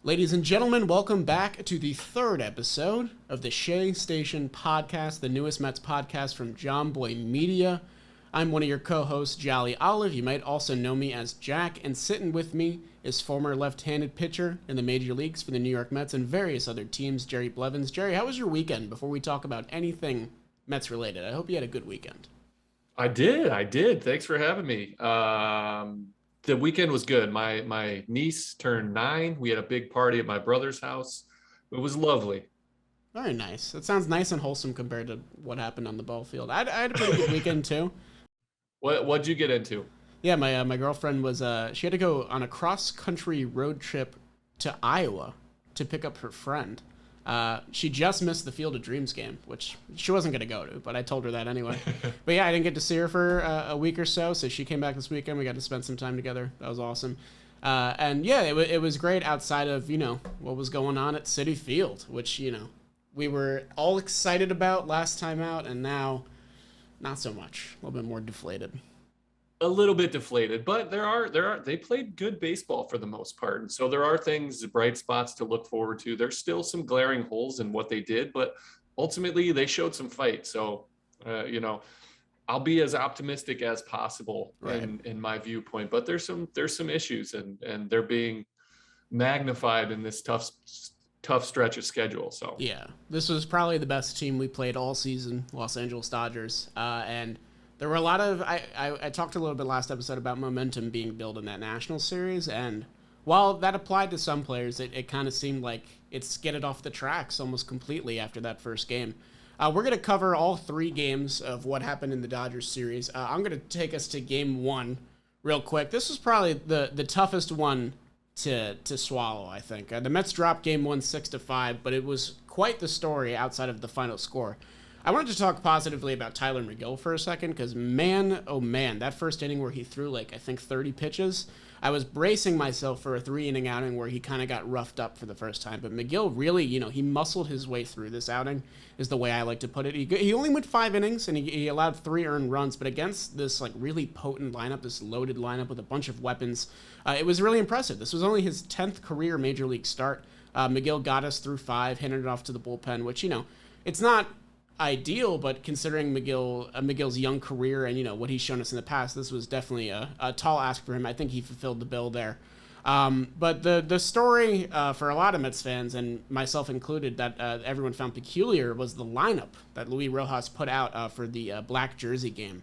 Ladies and gentlemen, welcome back to the third episode of the Shea Station podcast, the newest Mets podcast from Jomboy Media. I'm one of your co-hosts, Jolly Olive. You might also know me as Jack, and sitting with me is former left-handed pitcher in the major leagues for the New York Mets and various other teams, Jerry Blevins. Jerry, how was your weekend before we talk about anything Mets related? I hope you had a good weekend. I did. Thanks for having me. The weekend was good. My niece turned 9. We had a big party at my brother's house. It was lovely. Very nice. That sounds nice and wholesome compared to what happened on the ball field. I had a pretty good weekend too. What'd you get into? Yeah, my girlfriend was she had to go on a cross country road trip to Iowa to pick up her friend. She just missed the Field of Dreams game, which she wasn't going to go to, but I told her that anyway. But yeah, I didn't get to see her for a week or so she came back this weekend. We got to spend some time together. That was awesome. And yeah, it was great outside of, what was going on at Citi Field, which, we were all excited about last time out, and now not so much. A little bit more deflated. A little bit deflated, but they played good baseball for the most part. And so there are things, bright spots to look forward to. There's still some glaring holes in what they did, but ultimately they showed some fight. So, I'll be as optimistic as possible in my viewpoint, but there's some issues and they're being magnified in this tough stretch of schedule. So yeah, this was probably the best team we played all season, Los Angeles Dodgers. And there were a lot of, I talked a little bit last episode about momentum being built in that National Series, and while that applied to some players, it kind of seemed like it skidded off the tracks almost completely after that first game. We're going to cover all 3 games of what happened in the Dodgers series. I'm going to take us to game 1 real quick. This was probably the toughest one to swallow, I think. The Mets dropped game 1 6-5, but it was quite the story outside of the final score. I wanted to talk positively about Tyler McGill for a second because, man, oh man, that first inning where he threw, I think 30 pitches, I was bracing myself for a 3-inning outing where he kind of got roughed up for the first time. But McGill really, he muscled his way through this outing is the way I like to put it. He only went 5 innings, and he allowed 3 earned runs. But against this, really potent lineup, this loaded lineup with a bunch of weapons, it was really impressive. This was only his 10th career Major League start. McGill got us through 5, handed it off to the bullpen, which, it's not ideal, but considering McGill's young career and what he's shown us in the past, this was definitely a tall ask for him. I think he fulfilled the bill there. But the story for a lot of Mets fans, and myself included, that everyone found peculiar was the lineup that Luis Rojas put out for the black jersey game.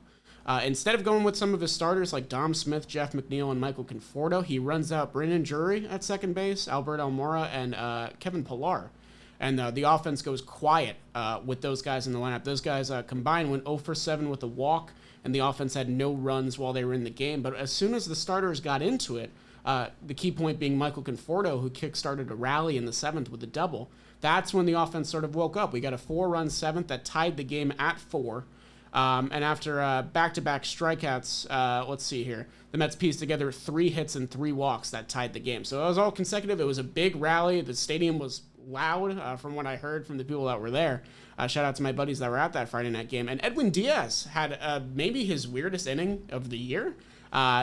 Instead of going with some of his starters like Dom Smith, Jeff McNeil, and Michael Conforto, he runs out Brendan Drury at second base, Albert Almora, and Kevin Pillar. And the offense goes quiet with those guys in the lineup. Those guys combined went 0 for 7 with a walk, and the offense had no runs while they were in the game. But as soon as the starters got into it, the key point being Michael Conforto, who kick-started a rally in the 7th with a double, that's when the offense sort of woke up. We got a 4-run 7th that tied the game at 4. And after back-to-back strikeouts, let's see here, the Mets pieced together 3 hits and 3 walks that tied the game. So it was all consecutive. It was a big rally. The stadium was loud from what I heard from the people that were there. Shout out to my buddies that were at that Friday night game. And Edwin Diaz had maybe his weirdest inning of the year.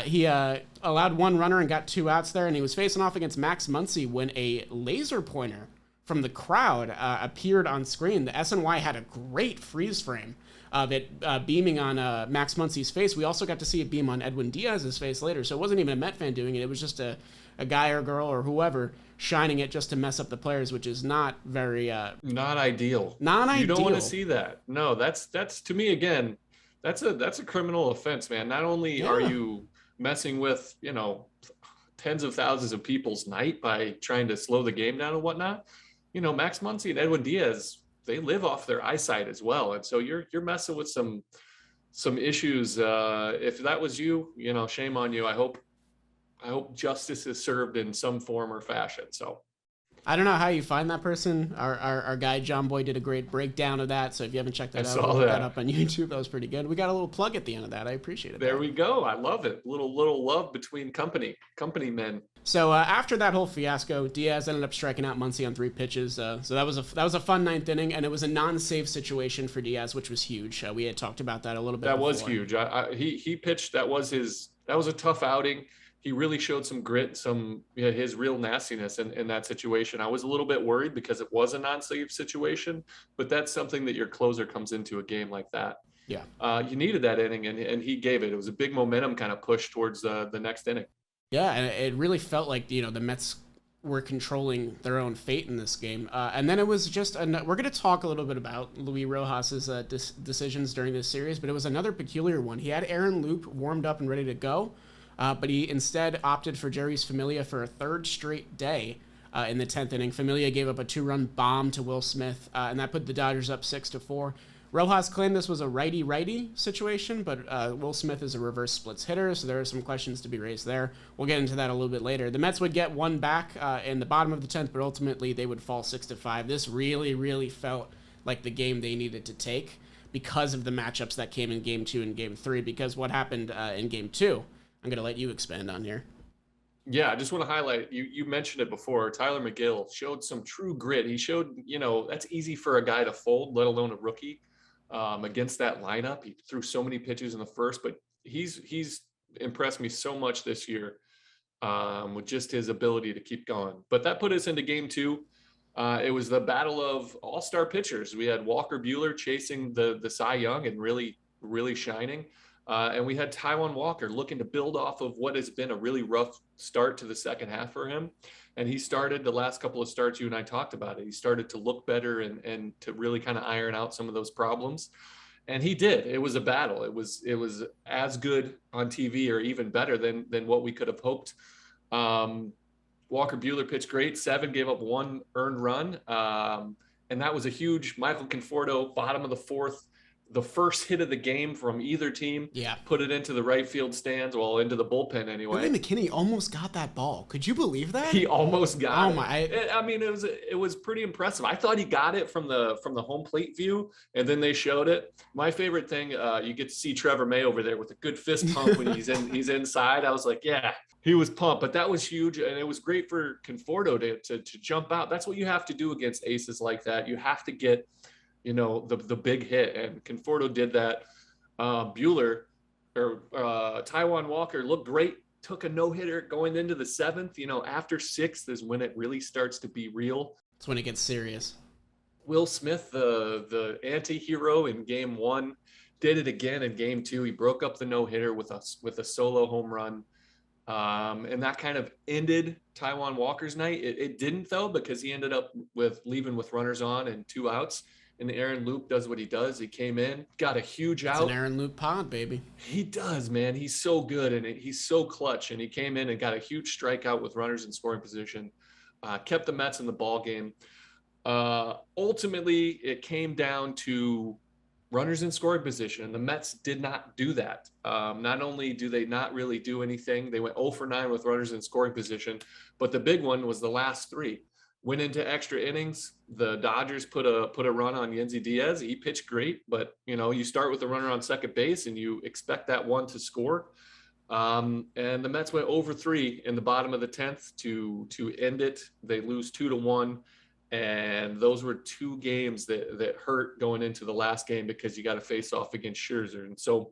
He allowed 1 runner and got 2 outs there, and he was facing off against Max Muncy when a laser pointer from the crowd appeared on screen. The SNY had a great freeze frame of it beaming on Max Muncy's face. We also got to see it beam on Edwin Diaz's face later, so it wasn't even a Met fan doing it. It was just a guy or girl or whoever shining it just to mess up the players, which is not very not ideal. You don't want to see that. No, that's to me, again, that's a criminal offense, man. Not only are you messing with tens of thousands of people's night by trying to slow the game down and whatnot, Max Muncy and Edwin Diaz, they live off their eyesight as well, and so you're messing with some issues. If that was you, shame on you. I hope justice is served in some form or fashion. So I don't know how you find that person. Our guy John Boy did a great breakdown of that. So if you haven't checked that out, look that up on YouTube. That was pretty good. We got a little plug at the end of that. I appreciate it. There we go. I love it. Little love between company men. So after that whole fiasco, Diaz ended up striking out Muncy on 3 pitches. So that was a fun 9th inning, and it was a non-save situation for Diaz, which was huge. We had talked about that a little bit. That was huge. He pitched. That was a tough outing. he really showed some grit, some his real nastiness in that situation. I was a little bit worried because it was a non-save situation, but that's something that your closer comes into a game like that. Yeah. You needed that inning, and he gave it. It was a big momentum kind of push towards the next inning. Yeah, and it really felt like the Mets were controlling their own fate in this game. And then it was just we're going to talk a little bit about Luis Rojas's decisions during this series, but it was another peculiar one. He had Aaron Loup warmed up and ready to go, but he instead opted for Jeurys Familia for a third straight day. In the 10th inning, Familia gave up a 2-run bomb to Will Smith, and that put the Dodgers up 6-4. Rojas claimed this was a righty-righty situation, but Will Smith is a reverse splits hitter, so there are some questions to be raised there. We'll get into that a little bit later. The Mets would get one back in the bottom of the 10th, but ultimately they would fall 6-5. This really, really felt like the game they needed to take because of the matchups that came in Game 2 and Game 3, because what happened in Game 2, I'm going to let you expand on here. Yeah, I just want to highlight, you mentioned it before, Tyler McGill showed some true grit. He showed, that's easy for a guy to fold, let alone a rookie. Against that lineup, he threw so many pitches in the first, but he's impressed me so much this year with just his ability to keep going. But that put us into Game 2. It was the battle of all-star pitchers. We had Walker Buehler chasing the Cy Young and really, really shining. And we had Taijuan Walker looking to build off of what has been a really rough start to the second half for him. And he started the last couple of starts, you and I talked about it. He started to look better and to really kind of iron out some of those problems. And he did. It was a battle. It was as good on TV or even better than what we could have hoped. Walker Buehler pitched great. 7, gave up 1 earned run. And that was a huge Michael Conforto, bottom of the 4th. The first hit of the game from either team, put it into the right field stands, into the bullpen anyway. Billy McKinney almost got that ball. Could you believe that? He almost got it. Oh my! I mean, it was pretty impressive. I thought he got it from the home plate view, and then they showed it. My favorite thing, you get to see Trevor May over there with a good fist pump when he's inside. I was like, yeah, he was pumped, but that was huge, and it was great for Conforto to jump out. That's what you have to do against aces like that. You have to get the big hit, and Conforto did that. Buehler or Taijuan Walker looked great, took a no-hitter going into the 7th. After 6th is when it really starts to be real. It's when it gets serious. Will Smith, the anti-hero in Game 1, did it again in Game 2. He broke up the no-hitter with a solo home run. And that kind of ended Taijuan Walker's night. It didn't, though, because he ended up leaving with runners on and 2 outs. And Aaron Loup does what he does. He came in, got a huge out. It's an Aaron Loup pod, baby. He does, man. He's so good, and he's so clutch. And he came in and got a huge strikeout with runners in scoring position. Kept the Mets in the ball game. Ultimately, it came down to runners in scoring position, and the Mets did not do that. Not only do they not really do anything, they went 0 for 9 with runners in scoring position, but the big one was the last 3. Went into extra innings. The Dodgers put a run on Yennsy Diaz. He pitched great, but you start with a runner on second base and you expect that one to score. And the Mets went 0 for 3 in the bottom of the 10th to end it. They lose 2-1, and those were 2 games that hurt going into the last game because you got to face off against Scherzer. And so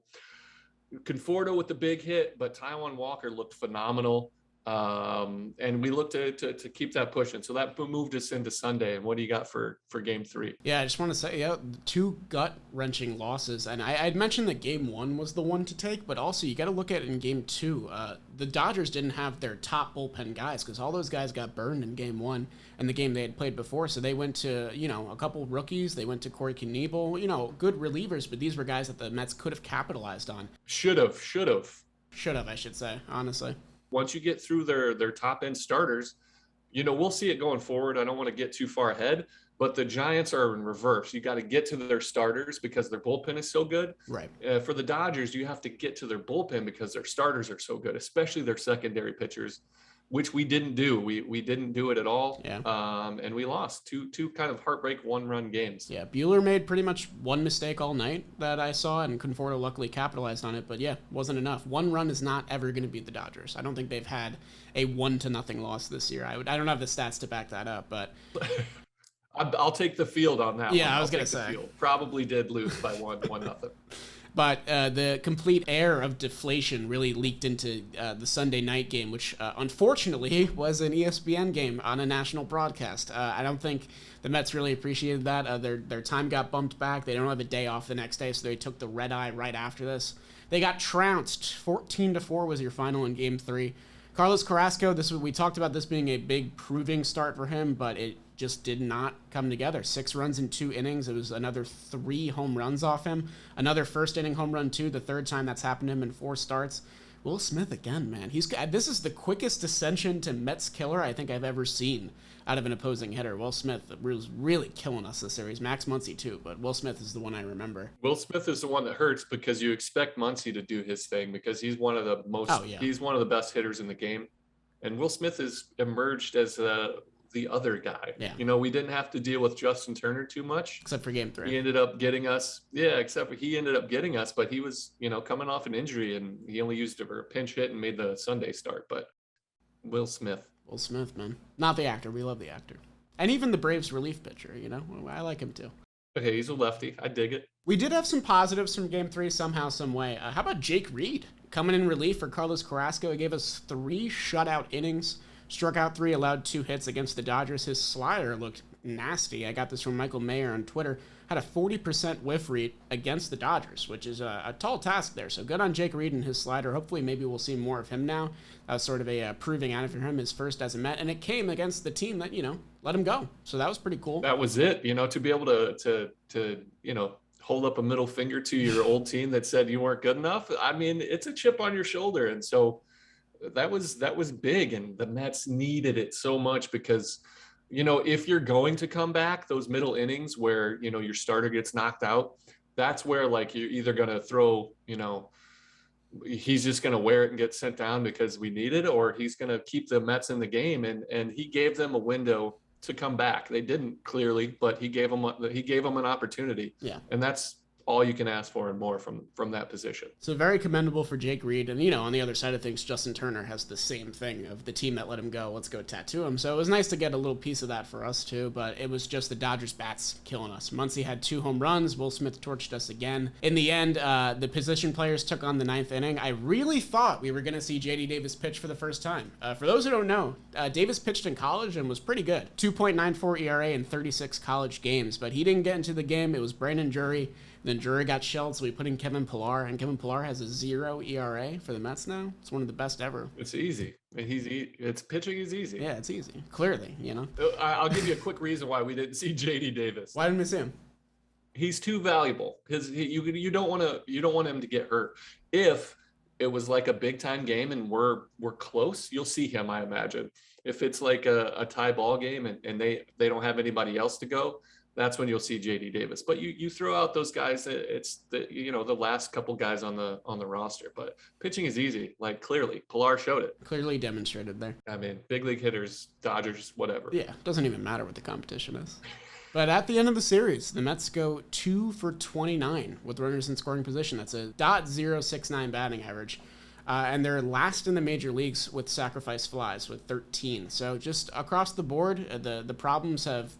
Conforto with the big hit, but Taijuan Walker looked phenomenal. And we look to keep that pushing. So that moved us into Sunday. And what do you got for Game 3? Yeah, I just want to say, 2 gut-wrenching losses. And I'd mentioned that Game 1 was the one to take, but also you got to look at it in Game 2. The Dodgers didn't have their top bullpen guys because all those guys got burned in Game 1 and the game they had played before. So they went to, a couple rookies. They went to Corey Knebel, good relievers, but these were guys that the Mets could have capitalized on. Should have, I should say, honestly. Once you get through their top end starters, we'll see it going forward. I don't want to get too far ahead, but the Giants are in reverse. You got to get to their starters because their bullpen is so good. Right. For the Dodgers, you have to get to their bullpen because their starters are so good, especially their secondary pitchers, which we didn't do. We didn't do it at all. Yeah. And we lost two kind of heartbreak 1-run games. Yeah. Buehler made pretty much one mistake all night that I saw, and Conforto luckily capitalized on it. But yeah, wasn't enough. 1 run is not ever going to beat the Dodgers. I don't think they've had a 1-0 loss this year. I don't have the stats to back that up, but I'll take the field on that. Yeah, one. I was going to say. Probably did lose by 1-0. But the complete air of deflation really leaked into the Sunday night game, which unfortunately was an ESPN game on a national broadcast. I don't think the Mets really appreciated that. Their time got bumped back. They don't have a day off the next day, so they took the red eye right after this. They got trounced. 14-4 was your final in Game 3. Carlos Carrasco, we talked about this being a big proving start for him, but it just did not come together. 6 runs in 2 innings. It was another 3 home runs off him. Another first inning home run too, the third time that's happened to him in 4 starts. Will Smith again, man. This is the quickest ascension to Mets killer I think I've ever seen out of an opposing hitter. Will Smith was really killing us this series. Max Muncy too, but Will Smith is the one I remember. Will Smith is the one that hurts because you expect Muncy to do his thing because he's one of the he's one of the best hitters in the game. And Will Smith has emerged as the other guy. Yeah. We didn't have to deal with Justin Turner too much. Except for Game 3. He ended up getting us. Yeah, except for he ended up getting us, but he was, coming off an injury and he only used it for a pinch hit and made the Sunday start. But Will Smith, man. Not the actor. We love the actor. And even the Braves relief pitcher, I like him too. Okay, he's a lefty. I dig it. We did have some positives from Game 3 somehow, some way. How about Jake Reed? Coming in relief for Carlos Carrasco. He gave us 3 shutout innings, struck out 3, allowed 2 hits against the Dodgers. His slider looked nasty. I got this from Michael Mayer on Twitter. Had a 40% whiff rate against the Dodgers, which is a tall task there. So good on Jake Reed and his slider. Hopefully maybe we'll see more of him now. That was sort of a proving out for him, his first as a Met. And it came against the team that, let him go. So that was pretty cool. That was it, to be able to hold up a middle finger to your old team that said you weren't good enough. I mean, it's a chip on your shoulder. And so that was big. And the Mets needed it so much because, if you're going to come back, those middle innings where, your starter gets knocked out, that's where like you're either going to throw, he's just going to wear it and get sent down because we need it, or he's going to keep the Mets in the game. And he gave them a window to come back. They didn't clearly, but he gave them an opportunity. Yeah. And that's all you can ask for and more from that position. So very commendable for Jake Reed. And, on the other side of things, Justin Turner has the same thing of the team that let him go. Let's go tattoo him. So it was nice to get a little piece of that for us too, but it was just the Dodgers bats killing us. Muncy had 2 home runs. Will Smith torched us again. In the end, the position players took on the 9th inning. I really thought we were going to see J.D. Davis pitch for the first time. For those who don't know, Davis pitched in college and was pretty good. 2.94 ERA in 36 college games, but he didn't get into the game. It was Brandon Drury. Then Drury got shelled, so we put in Kevin Pillar, and Kevin Pillar has a 0 ERA for the Mets now. It's one of the best ever. It's easy. It's pitching is easy. Yeah, it's easy. Clearly, I'll give you a quick reason why we didn't see J.D. Davis. Why didn't we see him? He's too valuable. You don't want him to get hurt. If it was like a big time game and we're close, you'll see him, I imagine. If it's like a tie ball game and they don't have anybody else to go, that's when you'll see J.D. Davis. But you throw out those guys, it's the last couple guys on the roster. But pitching is easy, like clearly. Pillar showed it. Clearly demonstrated there. I mean, big league hitters, Dodgers, whatever. Yeah, doesn't even matter what the competition is. But at the end of the series, the Mets go 2 for 29 with runners in scoring position. That's a .069 batting average. And they're last in the major leagues with sacrifice flies with 13. So just across the board, the problems have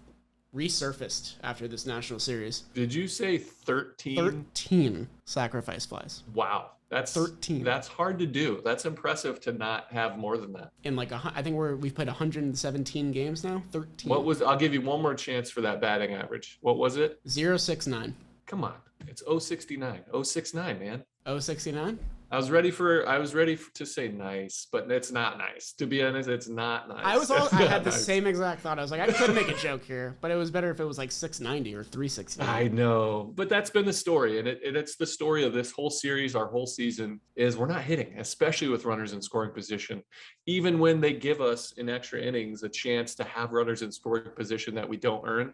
resurfaced after this national series. Did you say 13? 13 sacrifice flies. Wow. That's 13. That's hard to do. That's impressive to not have more than that. In I think we've played 117 games now. 13. I'll give you one more chance for that batting average. What was it? 069. Come on. It's 069. 069, man. 069? I was ready to say nice, but it's not nice. To be honest, it's not nice. I had the same exact thought. I was like, I could make a joke here, but it was better if it was like 690 or 369. I know, but that's been the story, and it's the story of this whole series, our whole season, is we're not hitting, especially with runners in scoring position. Even when they give us in extra innings a chance to have runners in scoring position that we don't earn,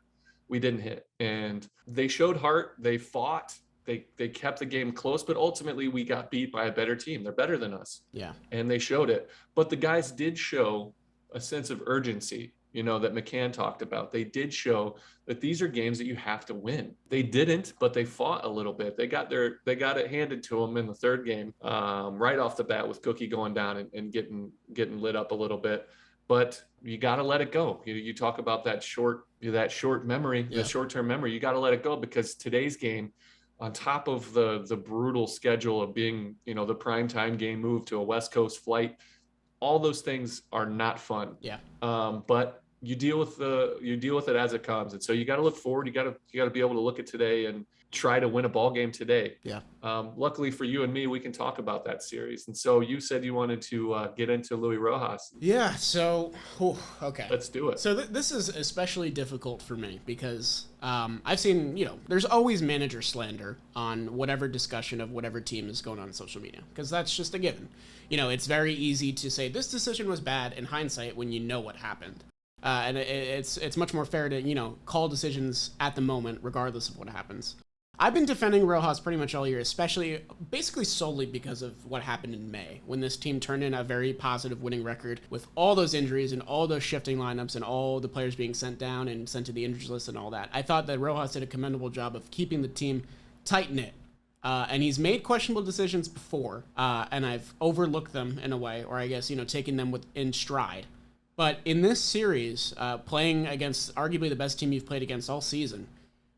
we didn't hit. And they showed heart. They fought. They kept the game close, but ultimately we got beat by a better team. They're better than us. Yeah. And they showed it. But the guys did show a sense of urgency, that McCann talked about. They did show that these are games that you have to win. They didn't, but they fought a little bit. They got it handed to them in the third game, right off the bat with Cookie going down and getting lit up a little bit. But you got to let it go. You talk about that short memory, the short-term memory. You got to let it go because today's game, on top of the brutal schedule of being, the primetime game move to a West Coast flight, all those things are not fun. Yeah. But you deal with it as it comes, and so you got to look forward. You got to be able to look at today and try to win a ball game today. Yeah. Luckily for you and me, we can talk about that series. And so you said you wanted to get into Luis Rojas. Yeah. So, okay. Let's do it. So this is especially difficult for me because I've seen, there's always manager slander on whatever discussion of whatever team is going on social media, because that's just a given. It's very easy to say this decision was bad in hindsight when you know what happened. And it's much more fair to, call decisions at the moment, regardless of what happens. I've been defending Rojas pretty much all year, basically solely because of what happened in May, when this team turned in a very positive winning record with all those injuries and all those shifting lineups and all the players being sent down and sent to the injuries list and all that. I thought that Rojas did a commendable job of keeping the team tight-knit. And he's made questionable decisions before, and I've overlooked them in a way, or I guess, taking them in stride. But in this series, playing against arguably the best team you've played against all season,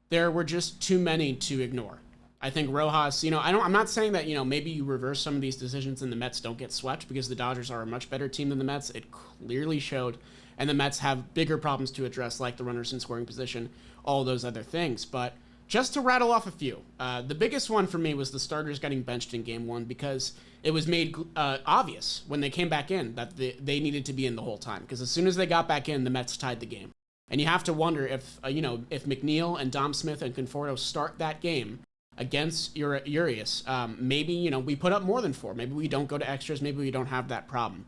there were just too many to ignore. I think Rojas, I'm not saying that, maybe you reverse some of these decisions and the Mets don't get swept, because the Dodgers are a much better team than the Mets. It clearly showed. And the Mets have bigger problems to address, like the runners in scoring position, all those other things. But just to rattle off a few, the biggest one for me was the starters getting benched in Game 1, because it was made obvious when they came back in that they needed to be in the whole time. Because as soon as they got back in, the Mets tied the game. And you have to wonder if McNeil and Dom Smith and Conforto start that game against Urias, maybe, we put up more than 4. Maybe we don't go to extras. Maybe we don't have that problem.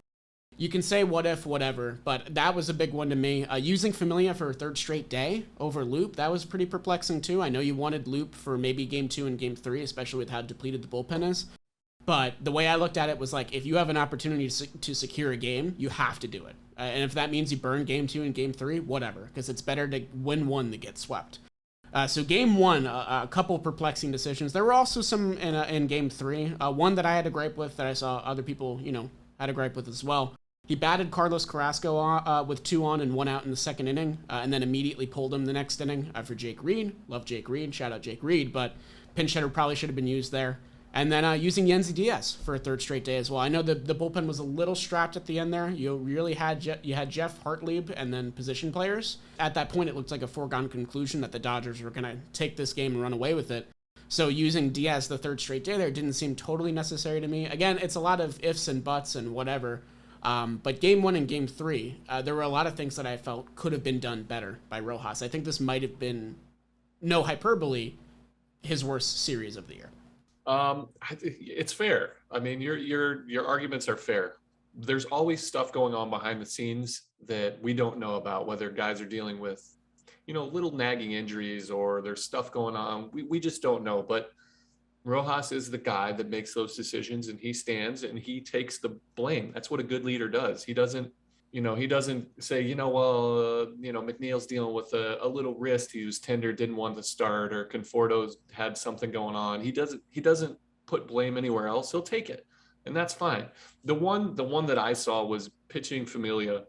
You can say what if, whatever, but that was a big one to me. Using Familia for a third straight day over Loop, that was pretty perplexing too. I know you wanted Loop for maybe Game 2 and Game 3, especially with how depleted the bullpen is. But the way I looked at it was like, if you have an opportunity to secure a game, you have to do it. And if that means you burn Game 2 and Game 3, whatever, because it's better to win one than get swept. So Game 1, a couple perplexing decisions. There were also some in Game 3. One that I had a gripe with, that I saw other people, had a gripe with as well. He batted Carlos Carrasco with 2 on and 1 out in the second inning, and then immediately pulled him the next inning for Jake Reed. Love Jake Reed. Shout out Jake Reed, but pinch hitter probably should have been used there. And then using Yennsy Diaz for a third straight day as well. I know the bullpen was a little strapped at the end there. You really had Jeff Hartlieb and then position players. At that point, it looked like a foregone conclusion that the Dodgers were going to take this game and run away with it. So using Diaz the third straight day there didn't seem totally necessary to me. Again, it's a lot of ifs and buts and whatever. But Game 1 and Game 3, there were a lot of things that I felt could have been done better by Rojas. I think this might have been, no hyperbole, his worst series of the year. It's fair. I mean, your arguments are fair. There's always stuff going on behind the scenes that we don't know about, whether guys are dealing with, little nagging injuries, or there's stuff going on. We just don't know. But Rojas is the guy that makes those decisions, and he stands and he takes the blame. That's what a good leader does. He doesn't say, McNeil's dealing with a little wrist. He was tender, didn't want to start, or Conforto's had something going on. He doesn't put blame anywhere else. He'll take it, and that's fine. The one that I saw was pitching Familia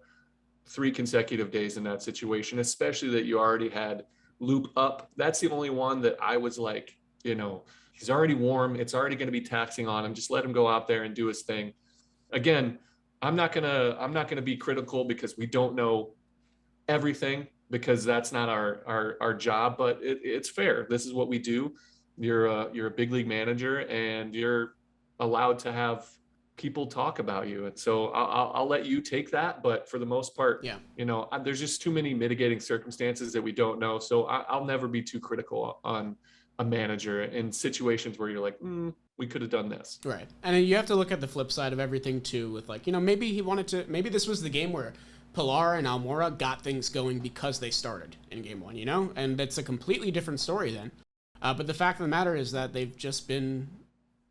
3 consecutive days in that situation, especially that you already had Loop up. That's the only one that I was like, he's already warm. It's already going to be taxing on him. Just let him go out there and do his thing. Again, I'm not gonna be critical, because we don't know everything, because that's not our job. But it's fair. This is what we do. You're a big league manager, and you're allowed to have people talk about you. And so I'll let you take that. But for the most part, yeah, there's just too many mitigating circumstances that we don't know. So I'll never be too critical on a manager in situations where you're like, we could have done this. Right. And you have to look at the flip side of everything too, with like, maybe this was the game where Pilar and Almora got things going because they started in Game 1, and that's a completely different story then. But the fact of the matter is that they've just been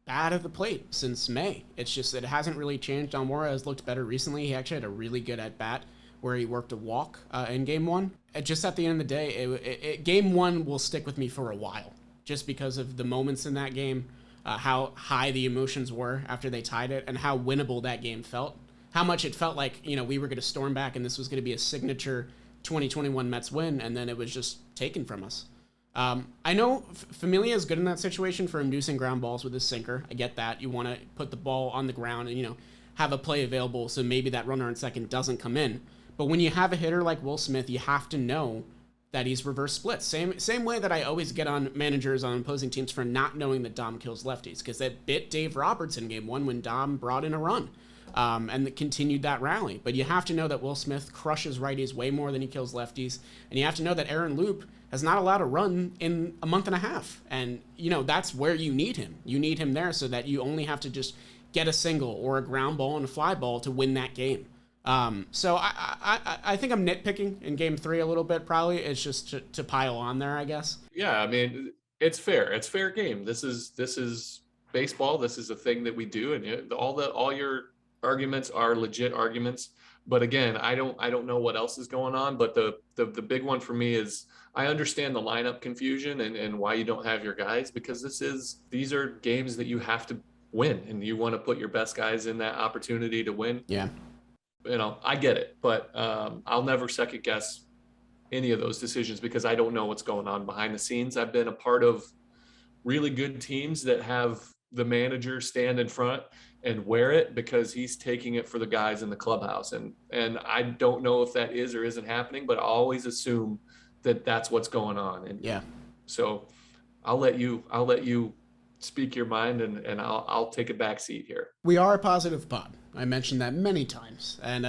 bad at the plate since May. It's just, it hasn't really changed. Almora has looked better recently. He actually had a really good at-bat where he worked a walk in Game 1. Just at the end of the day, Game 1 will stick with me for a while, just because of the moments in that game, how high the emotions were after they tied it, and how winnable that game felt. How much it felt like, we were going to storm back and this was going to be a signature 2021 Mets win, and then it was just taken from us. I know Familia is good in that situation for inducing ground balls with his sinker. I get that. You want to put the ball on the ground and, have a play available so maybe that runner on second doesn't come in. But when you have a hitter like Will Smith, you have to know that he's reverse splits. Same way that I always get on managers on opposing teams for not knowing that Dom kills lefties, because that bit Dave Roberts in game one when Dom brought in a run. And continued that rally. But you have to know that Will Smith crushes righties way more than he kills lefties. And you have to know that Aaron Loop has not allowed a run in a month and a half. And, that's where you need him. You need him there so that you only have to just get a single or a ground ball and a fly ball to win that game. So I think I'm nitpicking in game 3 a little bit, probably. It's just to pile on there, I guess. Yeah, I mean, it's fair. It's fair game. This is baseball. This is a thing that we do. And all your arguments are legit arguments, but again, I don't know what else is going on. But the big one for me is I understand the lineup confusion and why you don't have your guys, because these are games that you have to win, and you want to put your best guys in that opportunity to win. Yeah, I get it, but I'll never second guess any of those decisions because I don't know what's going on behind the scenes. I've been a part of really good teams that have the manager stand in front and wear it because he's taking it for the guys in the clubhouse. And I don't know if that is or isn't happening, but I always assume that that's what's going on. And yeah. So I'll let you speak your mind, and I'll take a back seat here. We are a positive pod. I mentioned that many times. And,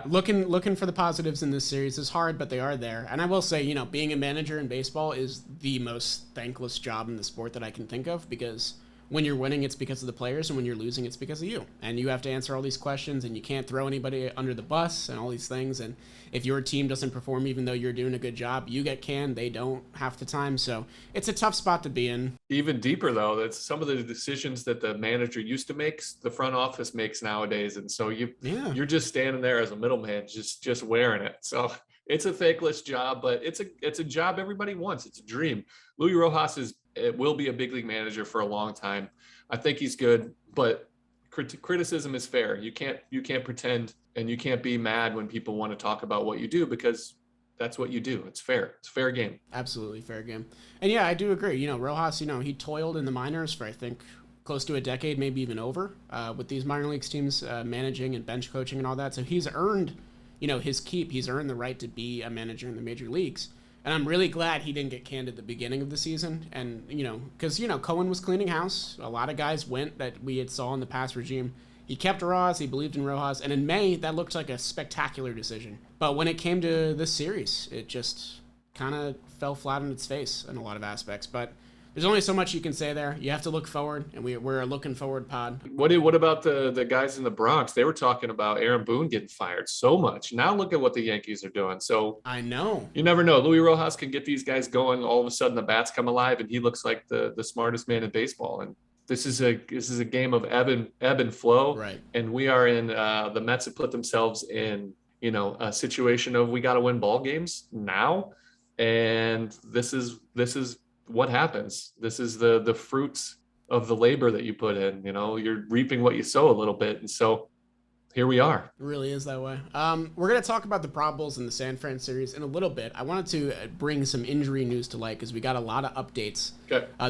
looking for the positives in this series is hard, but they are there. And I will say, being a manager in baseball is the most thankless job in the sport that I can think of, because when you're winning, it's because of the players, and when you're losing, it's because of you. And you have to answer all these questions, and you can't throw anybody under the bus and all these things. And if your team doesn't perform, even though you're doing a good job, you get canned. They don't half the time. So it's a tough spot to be in. Even deeper, though, that's some of the decisions that the manager used to make, the front office makes nowadays. And so you're just standing there as a middleman, just wearing it. So it's a thankless job, but it's a job everybody wants. It's a dream. Luis Rojas will be a big league manager for a long time. I think he's good, but criticism is fair. You can't pretend, and you can't be mad when people want to talk about what you do, because that's what you do. It's fair. It's fair game. Absolutely fair game. And yeah, I do agree. Rojas, he toiled in the minors for, I think, close to a decade, maybe even over, with these minor leagues teams, managing and bench coaching and all that. So he's earned, his keep. He's earned the right to be a manager in the major leagues. And I'm really glad he didn't get canned at the beginning of the season. And, because, Cohen was cleaning house. A lot of guys went that we had saw in the past regime. He kept Rojas. He believed in Rojas. And in May, that looked like a spectacular decision. But when it came to this series, it just kind of fell flat on its face in a lot of aspects. But there's only so much you can say there. You have to look forward, and we're a looking forward pod. What about the guys in the Bronx? They were talking about Aaron Boone getting fired so much. Now look at what the Yankees are doing. So I know. You never know. Luis Rojas can get these guys going. All of a sudden the bats come alive, and he looks like the smartest man in baseball. And this is a game of ebb and flow. Right. And we are in the Mets have put themselves in a situation of we got to win ball games now, and this is what happens. This is the fruits of the labor that you put in. You're reaping what you sow a little bit, and so here we are. It really is that way. We're going to talk about the probables in the San Fran series in a little bit. I wanted to bring some injury news to light because we got a lot of updates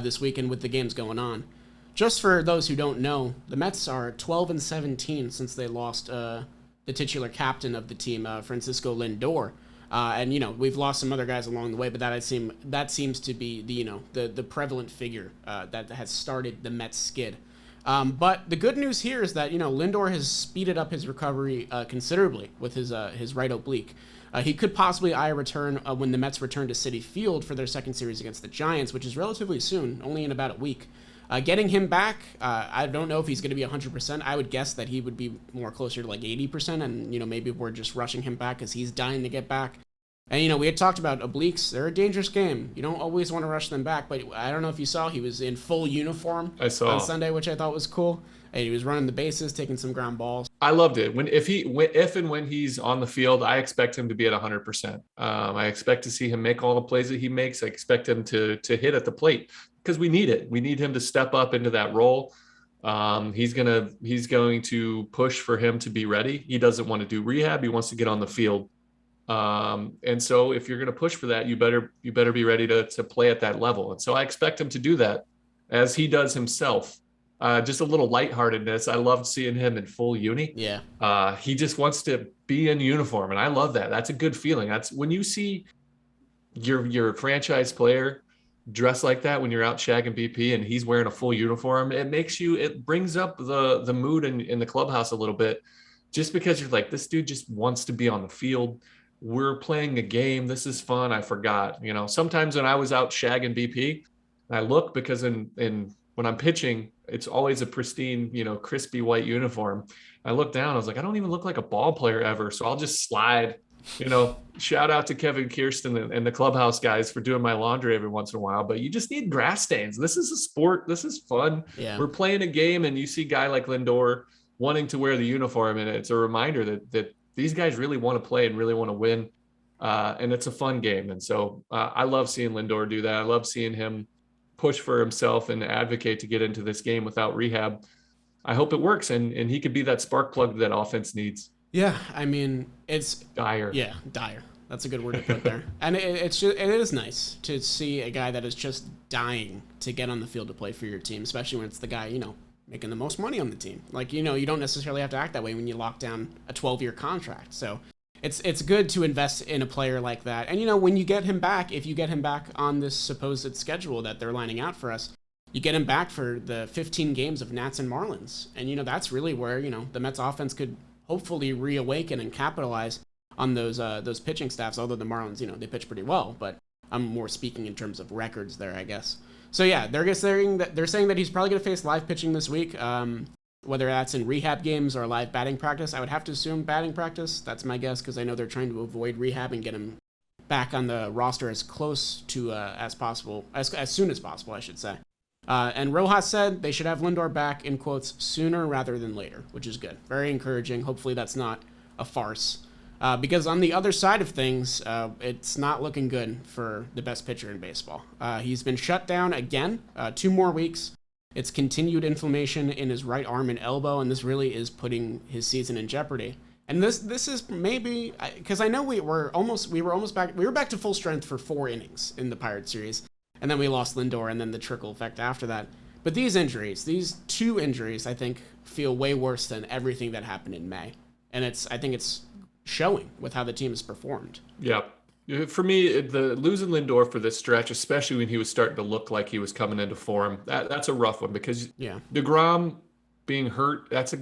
this weekend with the games going on. Just for those who don't know, the Mets are 12-17 since they lost the titular captain of the team, Francisco Lindor. And we've lost some other guys along the way, but that seems to be the prevalent figure that has started the Mets skid. But the good news here is that Lindor has speeded up his recovery considerably with his right oblique. He could possibly eye a return when the Mets return to Citi Field for their second series against the Giants, which is relatively soon, only in about a week. Getting him back, I don't know if he's going to be 100%. I would guess that he would be more closer to like 80%, and maybe we're just rushing him back because he's dying to get back. And we had talked about obliques. They're a dangerous game. You don't always want to rush them back, but I don't know if you saw, he was in full uniform on Sunday, which I thought was cool. And he was running the bases, taking some ground balls. I loved it. If and when he's on the field, I expect him to be at 100%. I expect to see him make all the plays that he makes. I expect him to hit at the plate because we need it. We need him to step up into that role. He's going to push for him to be ready. He doesn't want to do rehab. He wants to get on the field And so if you're going to push for that, you better be ready to play at that level. And so I expect him to do that as he does himself. Just a little lightheartedness. I loved seeing him in full uni. Yeah. He just wants to be in uniform, and I love that. That's a good feeling. That's when you see your franchise player dressed like that when you're out shagging BP and he's wearing a full uniform. It brings up the mood in the clubhouse a little bit, just because you're like, this dude just wants to be on the field. We're playing a game. This is fun. I forgot. Sometimes when I was out shagging BP, I look because in when I'm pitching, it's always a pristine, crispy white uniform. I look down, I was like, I don't even look like a ball player ever. So I'll just slide, shout out to Kevin Kirsten and the clubhouse guys for doing my laundry every once in a while. But you just need grass stains. This is a sport. This is fun. Yeah. We're playing a game, and you see a guy like Lindor wanting to wear the uniform. And it's a reminder that these guys really want to play and really want to win. And it's a fun game. And so I love seeing Lindor do that. I love seeing him push for himself and advocate to get into this game without rehab. I hope it works, and he could be that spark plug that offense needs. Yeah, I mean, it's dire. Yeah, dire. That's a good word to put there. And it is nice to see a guy that is just dying to get on the field to play for your team, especially when it's the guy, making the most money on the team. Like, you don't necessarily have to act that way when you lock down a 12-year contract. So it's good to invest in a player like that. And, when you get him back, if you get him back on this supposed schedule that they're lining out for us, you get him back for the 15 games of Nats and Marlins. And, that's really where, the Mets offense could hopefully reawaken and capitalize on those pitching staffs. Although the Marlins, they pitch pretty well, but I'm more speaking in terms of records there, I guess. So yeah, they're saying that he's probably going to face live pitching this week. Whether that's in rehab games or live batting practice, I would have to assume batting practice. That's my guess, because I know they're trying to avoid rehab and get him back on the roster as close to as possible, as soon as possible, I should say. And Rojas said they should have Lindor back, in quotes, sooner rather than later, which is good. Very encouraging. Hopefully that's not a farce. Because on the other side of things, it's not looking good for the best pitcher in baseball. He's been shut down again, 2 more weeks. It's continued inflammation in his right arm and elbow, and this really is putting his season in jeopardy. And this is maybe because I know we were almost back to full strength for 4 innings in the Pirates series, and then we lost Lindor, and then the trickle effect after that. But these 2 injuries, I think feel way worse than everything that happened in May, and I think it's showing with how the team has performed. Yeah. For me, the losing Lindor for this stretch, especially when he was starting to look like he was coming into form, that's a rough one, because DeGrom being hurt, that's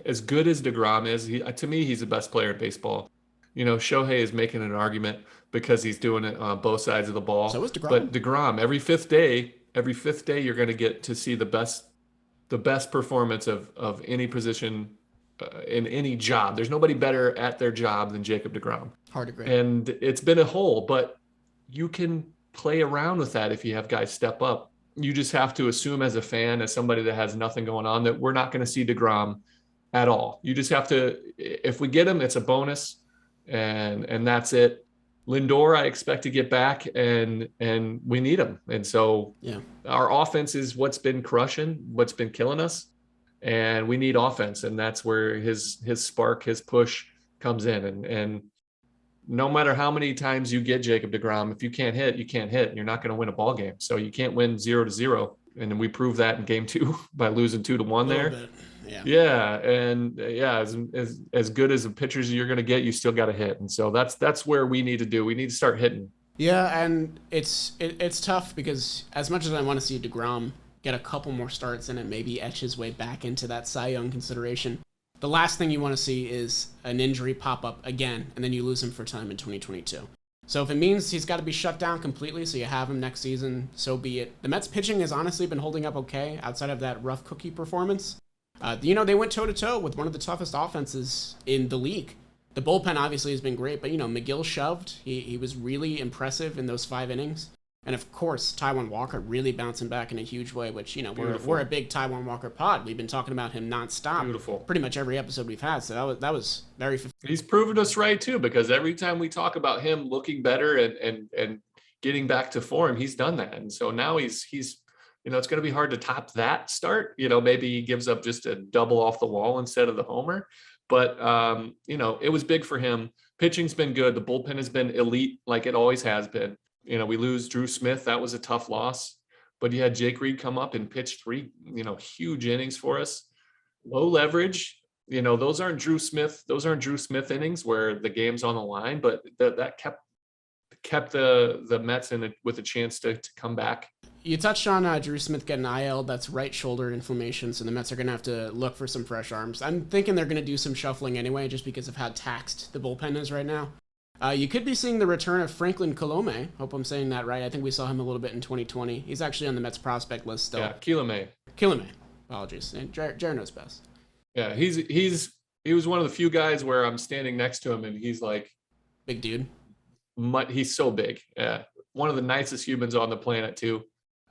as good as DeGrom is. To me, he's the best player in baseball. Shohei is making an argument because he's doing it on both sides of the ball. So is DeGrom. But DeGrom, every fifth day, you're going to get to see the best performance of any position in any job. There's nobody better at their job than Jacob DeGrom. Hard to agree. And it's been a hole, but you can play around with that if you have guys step up. You just have to assume as a fan, as somebody that has nothing going on, that we're not going to see DeGrom at all. You just have to, if we get him, it's a bonus, and that's it. Lindor, I expect to get back, and we need him. And so our offense is what's been killing us. And we need offense, and that's where his spark, his push comes in. And no matter how many times you get Jacob DeGrom, if you can't hit, you can't hit. You're not going to win a ball game. So you can't win 0-0. And then we proved that in game 2 by losing 2-1 there. And as good as the pitchers you're going to get, you still got to hit. And so that's where we need to do. We need to start hitting. Yeah, and it's tough, because as much as I want to see DeGrom get a couple more starts in it, maybe etch his way back into that Cy Young consideration, the last thing you want to see is an injury pop up again, and then you lose him for time in 2022. So if it means he's got to be shut down completely so you have him next season, so be it. The Mets pitching has honestly been holding up okay outside of that rough cookie performance. They went toe-to-toe with one of the toughest offenses in the league. The bullpen obviously has been great, but, McGill shoved. He was really impressive in those 5 innings. And of course, Taijuan Walker really bouncing back in a huge way, which, we're a big Taijuan Walker pod. We've been talking about him nonstop. Beautiful. Pretty much every episode we've had. So that was very. He's proven us right too, because every time we talk about him looking better and getting back to form, he's done that. And so now he's it's going to be hard to top that start. Maybe he gives up just a double off the wall instead of the homer. But, it was big for him Pitching's been good. The bullpen has been elite, like it always has been. We lose Drew Smith. That was a tough loss. But you had Jake Reed come up and pitch 3, huge innings for us. Low leverage. Those aren't Drew Smith. Those aren't Drew Smith innings where the game's on the line. But that kept the Mets in with a chance to come back. You touched on Drew Smith getting IL. That's right shoulder inflammation, so the Mets are going to have to look for some fresh arms. I'm thinking they're going to do some shuffling anyway, just because of how taxed the bullpen is right now. You could be seeing the return of Franklin Kilome. Hope I'm saying that right. I think we saw him a little bit in 2020. He's actually on the Mets prospect list still. Yeah, Kilome. Apologies. Jared knows best. Yeah, he was one of the few guys where I'm standing next to him, and he's like... Big dude. He's so big. Yeah. One of the nicest humans on the planet, too.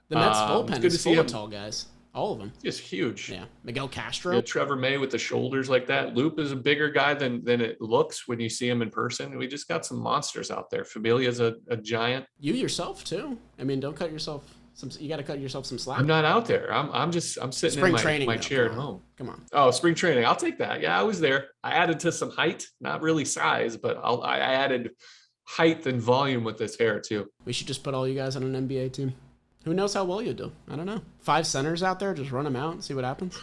The Mets bullpen is full of tall guys. All of them. Just huge. Yeah. Miguel Castro. Yeah, Trevor May with the shoulders like that. Loop is a bigger guy than it looks when you see him in person. We just got some monsters out there. Familia's a giant. You yourself, too. I mean, don't cut yourself you got to cut yourself some slack. I'm not out there. I'm sitting in my chair at home. Come on. Oh, spring training. I'll take that. Yeah, I was there. I added to some height, not really size, but I added height and volume with this hair, too. We should just put all you guys on an NBA team. Who knows how well you do? I don't know. 5 centers out there, just run them out and see what happens.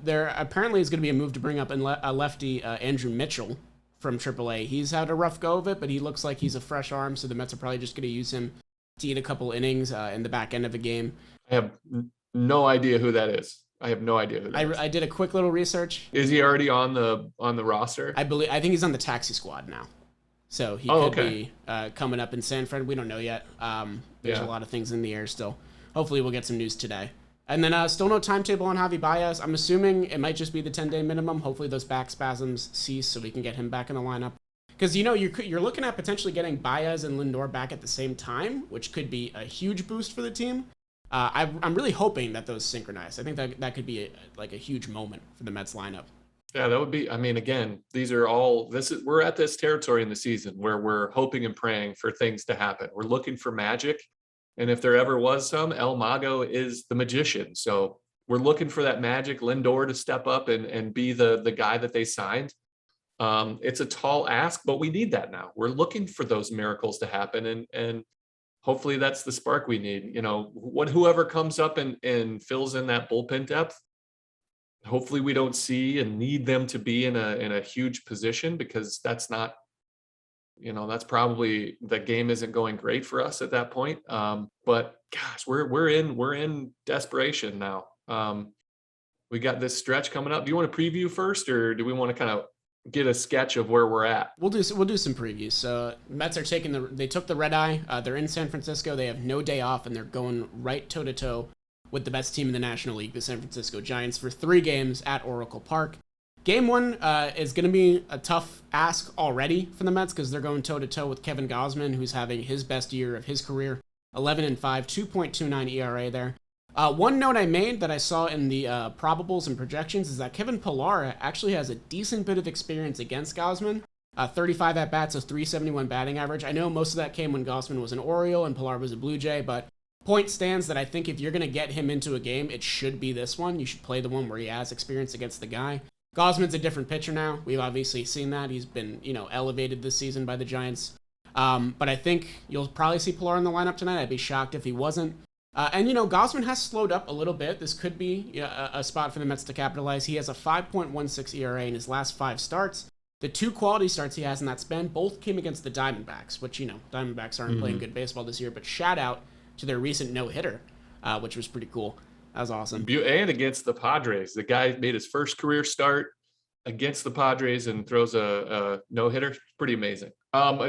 There apparently is going to be a move to bring up a lefty, Andrew Mitchell from AAA. He's had a rough go of it, but he looks like he's a fresh arm, so the Mets are probably just going to use him to eat a couple innings in the back end of a game. I have no idea who that is. I did a quick little research. Is he already on the roster? I think he's on the taxi squad now. So he could be coming up in San Fran. We don't know yet. There's a lot of things in the air still. Hopefully we'll get some news today. And then still no timetable on Javi Baez. I'm assuming it might just be the 10-day minimum. Hopefully those back spasms cease so we can get him back in the lineup. Because, you're looking at potentially getting Baez and Lindor back at the same time, which could be a huge boost for the team. I'm really hoping that those synchronize. I think that could be a huge moment for the Mets lineup. Yeah, that would be, again, we're at this territory in the season where we're hoping and praying for things to happen. We're looking for magic. And if there ever was some, El Mago is the magician. So we're looking for that magic, Lindor to step up and be the guy that they signed. It's a tall ask, but we need that now. We're looking for those miracles to happen. And hopefully that's the spark we need. Whoever comes up and fills in that bullpen depth, hopefully we don't see and need them to be in a huge position, because that's not, that's probably, the game isn't going great for us at that point. But gosh, we're in desperation now. We got this stretch coming up. Do you want to preview first, or do we want to kind of get a sketch of where we're at? We'll do some previews. So Mets are they took the red eye. They're in San Francisco. They have no day off, and they're going right toe to toe with the best team in the National League, the San Francisco Giants, for 3 games at Oracle Park. Game 1 is going to be a tough ask already for the Mets, because they're going toe-to-toe with Kevin Gausman, who's having his best year of his career, 11-5, 2.29 ERA there. One note I made that I saw in the probables and projections is that Kevin Pillar actually has a decent bit of experience against Gausman. 35 at-bats, a 371 batting average. I know most of that came when Gausman was an Oriole and Pillar was a Blue Jay, but point stands that I think if you're going to get him into a game, it should be this one. You should play the one where he has experience against the guy. Gausman's a different pitcher now. We've obviously seen that. He's been, elevated this season by the Giants. But I think you'll probably see Pillar in the lineup tonight. I'd be shocked if he wasn't. And Gausman has slowed up a little bit. This could be a spot for the Mets to capitalize. He has a 5.16 ERA in his last 5 starts. The 2 quality starts he has in that span both came against the Diamondbacks, which, Diamondbacks aren't playing good baseball this year, but shout out to their recent no-hitter, which was pretty cool. That was awesome. And against the Padres. The guy made his first career start against the Padres and throws a no-hitter. Pretty amazing.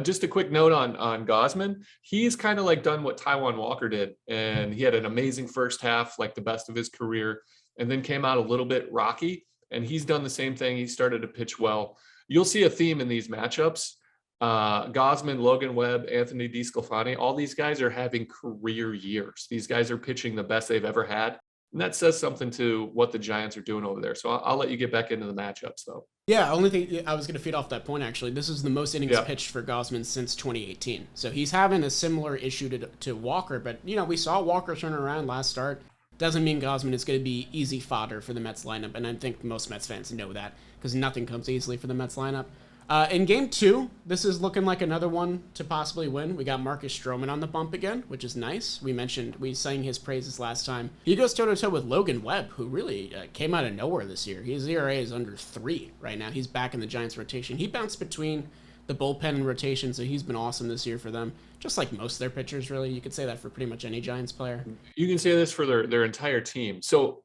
Just a quick note on Gausman. He's kind of like done what Taijuan Walker did, and he had an amazing first half, like the best of his career, and then came out a little bit rocky, and he's done the same thing. He started to pitch well. You'll see a theme in these matchups. Gausman, Logan Webb, Anthony DeSclafani, all these guys are having career years. These guys are pitching the best they've ever had. And that says something to what the Giants are doing over there. So I'll let you get back into the matchups, though. Yeah, only thing I was going to feed off that point, actually. This is the most innings pitched for Gausman since 2018. So he's having a similar issue to Walker. But, we saw Walker turn around last start. Doesn't mean Gausman is going to be easy fodder for the Mets lineup. And I think most Mets fans know that, because nothing comes easily for the Mets lineup. In game 2, this is looking like another one to possibly win. We got Marcus Stroman on the bump again, which is nice. We sang his praises last time. He goes toe-to-toe with Logan Webb, who really came out of nowhere this year. His ERA is under 3 right now. He's back in the Giants rotation. He bounced between the bullpen and rotation, so he's been awesome this year for them. Just like most of their pitchers, really. You could say that for pretty much any Giants player. You can say this for their entire team. So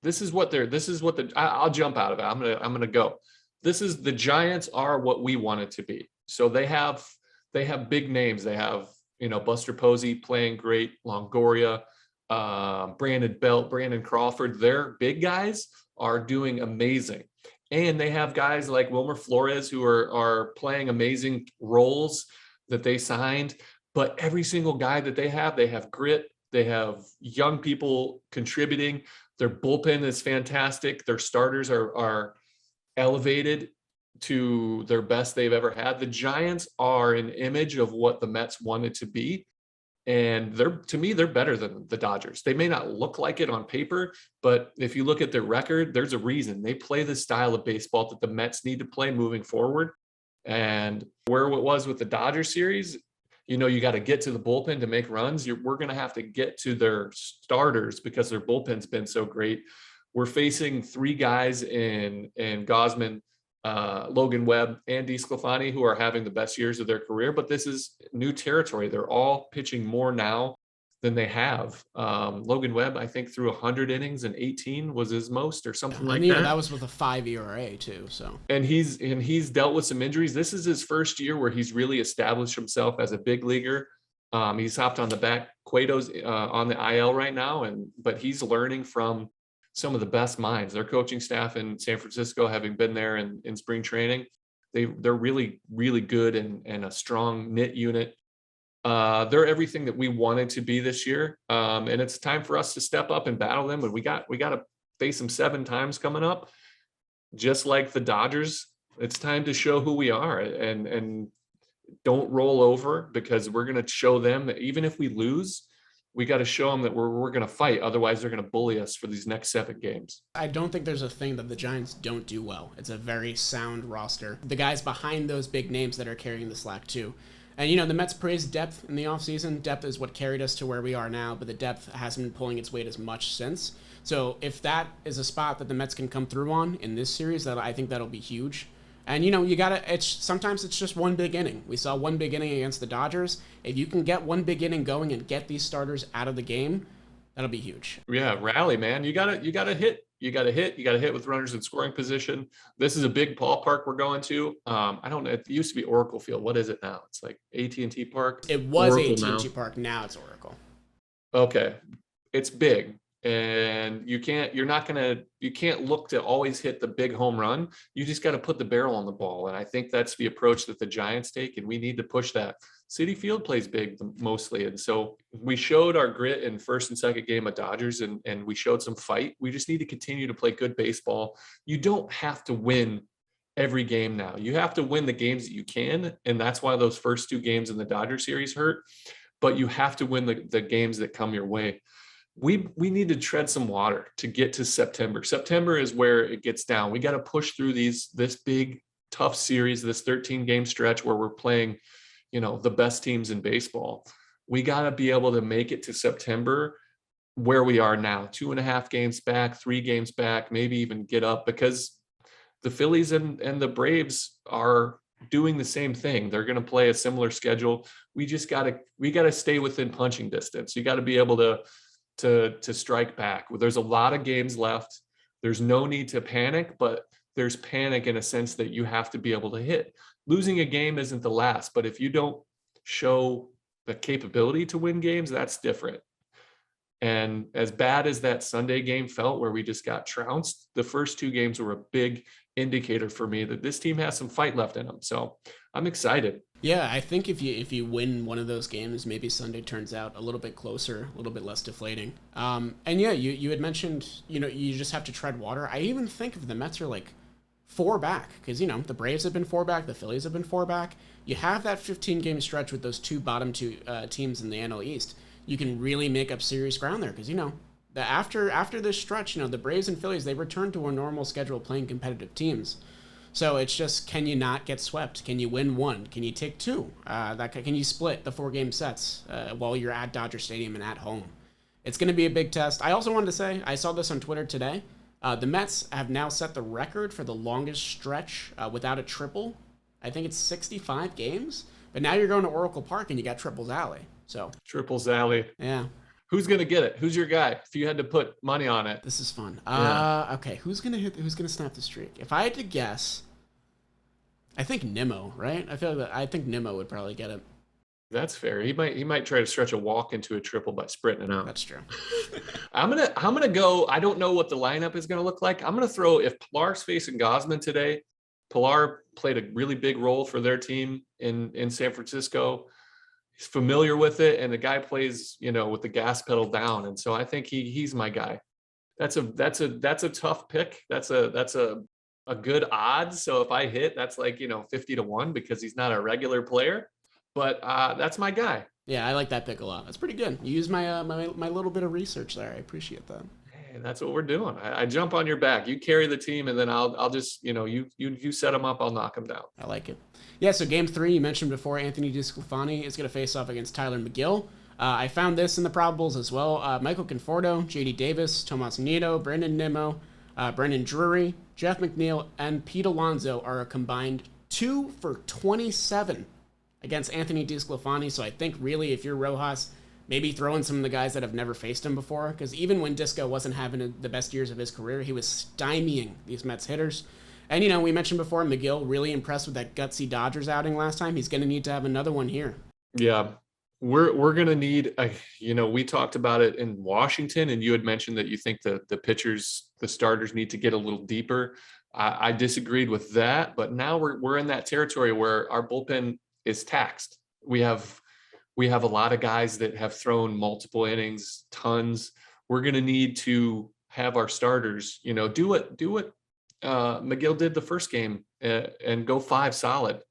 I'll jump out of it. I'm gonna go. The Giants are what we want it to be. So they have big names. They have, Buster Posey playing great, Longoria, Brandon Belt, Brandon Crawford. Their big guys are doing amazing. And they have guys like Wilmer Flores who are playing amazing roles that they signed. But every single guy that they have grit. They have young people contributing. Their bullpen is fantastic. Their starters are elevated to their best they've ever had. The Giants are an image of what the Mets wanted to be. And to me, they're better than the Dodgers. They may not look like it on paper, but if you look at their record, there's a reason. They play the style of baseball that the Mets need to play moving forward. And where it was with the Dodger series, you got to get to the bullpen to make runs. We're going to have to get to their starters because their bullpen's been so great. We're facing 3 guys in Gausman, Logan Webb, and DeSclafani who are having the best years of their career, but this is new territory. They're all pitching more now than they have. Logan Webb, I think, threw 100 innings and 18 was his most or something like that. That was with a 5 ERA too. So and he's dealt with some injuries. This is his first year where he's really established himself as a big leaguer. He's hopped on the back. Cueto's on the IL right now, but he's learning from some of the best minds. Their coaching staff in San Francisco, having been there in spring training, they're really, really good and a strong knit unit. They're everything that we wanted to be this year. And it's time for us to step up and battle them. And we got to face them 7 times coming up, just like the Dodgers. It's time to show who we are and don't roll over, because we're going to show them that even if we lose, we got to show them that we're going to fight. Otherwise, they're going to bully us for these next 7 games. I don't think there's a thing that the Giants don't do well. It's a very sound roster. The guys behind those big names that are carrying the slack too. And, the Mets praised depth in the offseason. Depth is what carried us to where we are now, but the depth hasn't been pulling its weight as much since. So if that is a spot that the Mets can come through on in this series, I think that'll be huge. And, sometimes it's just one big inning. We saw one big inning against the Dodgers. If you can get one big inning going and get these starters out of the game, that'll be huge. Yeah, rally, man. You gotta hit. You got to hit with runners in scoring position. This is a big ballpark we're going to. I don't know. It used to be Oracle Field. What is it now? It's like AT&T Park. It was AT&T Park. Now it's Oracle. Okay. It's big. And you can't look to always hit the big home run. You just got to put the barrel on the ball. And I think that's the approach that the Giants take. And we need to push that. Citi Field plays big mostly. And so we showed our grit in first and second game of Dodgers and we showed some fight. We just need to continue to play good baseball. You don't have to win every game now. You have to win the games that you can. And that's why those first 2 games in the Dodger series hurt. But you have to win the games that come your way. We need to tread some water to get to September. September is where it gets down. We got to push through this big, tough series, this 13-game stretch where we're playing, the best teams in baseball. We got to be able to make it to September where we are now, 2.5 games back, 3 games back, maybe even get up, because the Phillies and the Braves are doing the same thing. They're going to play a similar schedule. We got to stay within punching distance. You got to be able to strike back. There's a lot of games left. There's no need to panic, but there's panic in a sense that you have to be able to hit. Losing a game isn't the last, but if you don't show the capability to win games, that's different. And as bad as that Sunday game felt where we just got trounced, the first 2 games were a big indicator for me that this team has some fight left in them. So I'm excited. Yeah, I think if you win one of those games, maybe Sunday turns out a little bit closer, a little bit less deflating. And yeah, you had mentioned, you just have to tread water. I even think if the Mets are like 4 back, because, the Braves have been 4 back, the Phillies have been 4 back. You have that 15-game stretch with those 2 bottom 2 teams in the NL East. You can really make up serious ground there because, after this stretch, the Braves and Phillies, they return to a normal schedule playing competitive teams. So it's just, can you not get swept? Can you win one? Can you take two? Can you split the 4-game sets while you're at Dodger Stadium and at home? It's going to be a big test. I also wanted to say, I saw this on Twitter today. The Mets have now set the record for the longest stretch without a triple. I think it's 65 games. But now you're going to Oracle Park and you got Triples Alley. So Triples Alley. Yeah. Who's gonna get it? Who's your guy? If you had to put money on it. This is fun. Yeah. Okay, who's gonna snap the streak? If I had to guess, I think Nimmo, right? I think Nimmo would probably get it. That's fair. He might try to stretch a walk into a triple by sprinting it out. That's true. I'm gonna go. I don't know what the lineup is gonna look like. I'm gonna throw, if Pilar's facing Gosman today. Pilar played a really big role for their team in San Francisco. He's familiar with it, and the guy plays, with the gas pedal down. And so I think he's my guy. That's a tough pick. That's a good odds. So if I hit, that's like 50-1 because he's not a regular player. But that's my guy. Yeah, I like that pick a lot. That's pretty good. You used my my little bit of research there. I appreciate that. Hey, that's what we're doing. I jump on your back. You carry the team, and then I'll just you set them up. I'll knock them down. I like it. Yeah. So game 3, you mentioned before, Anthony DeSclafani is going to face off against Tyler McGill. I found this in the probables as well. Michael Conforto, J.D. Davis, Tomas Nieto, Brandon Nimmo, Brendan Drury, Jeff McNeil, and Pete Alonso are a combined 2 for 27 against Anthony DeSclafani. So I think really, if you're Rojas, maybe throw in some of the guys that have never faced him before, because even when Disco wasn't having the best years of his career, he was stymieing these Mets hitters. And, we mentioned before, McGill really impressed with that gutsy Dodgers outing last time. He's going to need to have another one here. Yeah, we're going to need, we talked about it in Washington, and you had mentioned that you think the pitchers, the starters need to get a little deeper. I disagreed with that, but now we're in that territory where our bullpen is taxed. We have a lot of guys that have thrown multiple innings, tons. We're going to need to have our starters, do what McGill did the first game and go 5 solid.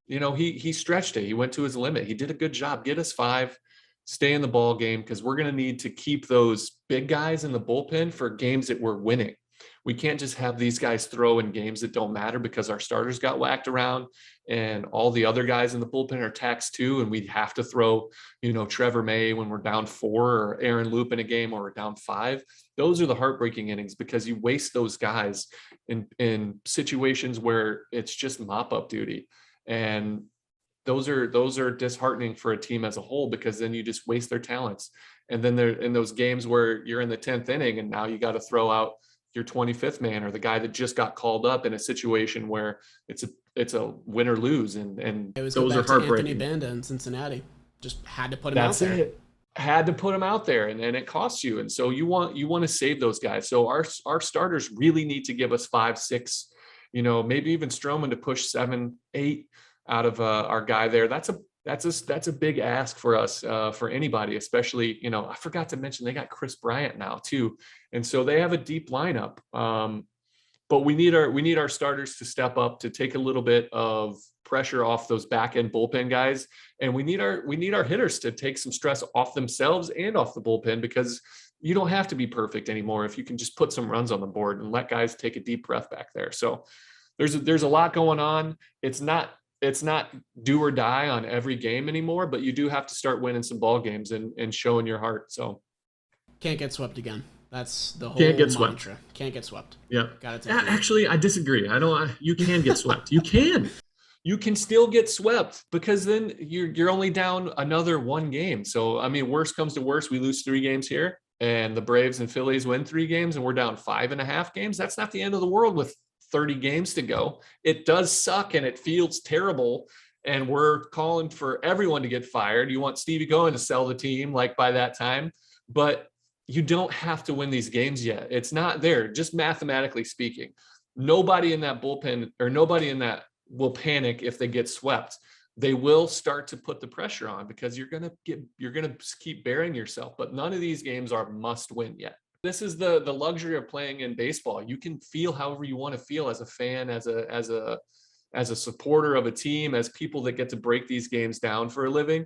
He stretched it. He went to his limit. He did a good job. Get us 5, stay in the ball game, because we're going to need to keep those big guys in the bullpen for games that we're winning. We can't just have these guys throw in games that don't matter because our starters got whacked around and all the other guys in the bullpen are taxed too. And we'd have to throw, Trevor May when we're down 4, or Aaron Loop in a game or we're down 5. Those are the heartbreaking innings because you waste those guys in situations where it's just mop-up duty. And those are disheartening for a team as a whole, because then you just waste their talents. And then they're in those games where you're in the 10th inning and now you got to throw out your 25th man, or the guy that just got called up in a situation where it's a win or lose, and those are heartbreaking. Anthony Banda in Cincinnati just had to put him out there. That's it. Had to put him out there, and it costs you. And so you want to save those guys. So our starters really need to give us 5, 6, maybe even Stroman to push 7, 8 out of our guy there. That's a big ask for us, for anybody, especially, I forgot to mention they got Chris Bryant now too. And so they have a deep lineup. But we need our starters to step up, to take a little bit of pressure off those back end bullpen guys. And we need our hitters to take some stress off themselves and off the bullpen, because you don't have to be perfect anymore if you can just put some runs on the board and let guys take a deep breath back there. So there's a lot going on. It's not do or die on every game anymore, but you do have to start winning some ball games and showing your heart. So can't get swept again. That's the whole mantra. Can't get swept. Yeah. Actually, I disagree. You can get swept. You can still get swept, because then you're only down another 1 game. So, I mean, worst comes to worst, we lose 3 games here and the Braves and Phillies win 3 games and we're down 5.5 games. That's not the end of the world with 30 games to go. It does suck and it feels terrible. And we're calling for everyone to get fired. You want Stevie Cohen to sell the team like by that time, but you don't have to win these games yet. It's not there. Just mathematically speaking, nobody in that bullpen or nobody in that will panic if they get swept. They will start to put the pressure on, because you're going to keep burying yourself, but none of these games are must win yet. This is the luxury of playing in baseball. You can feel however you want to feel as a fan, as a supporter of a team, as people that get to break these games down for a living.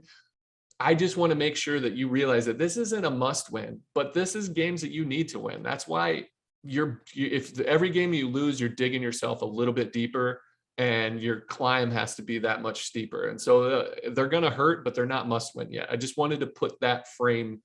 I just want to make sure that you realize that this isn't a must win, but this is games that you need to win. That's why if every game you lose, you're digging yourself a little bit deeper, and your climb has to be that much steeper. And so they're going to hurt, but they're not must win yet. I just wanted to put that frame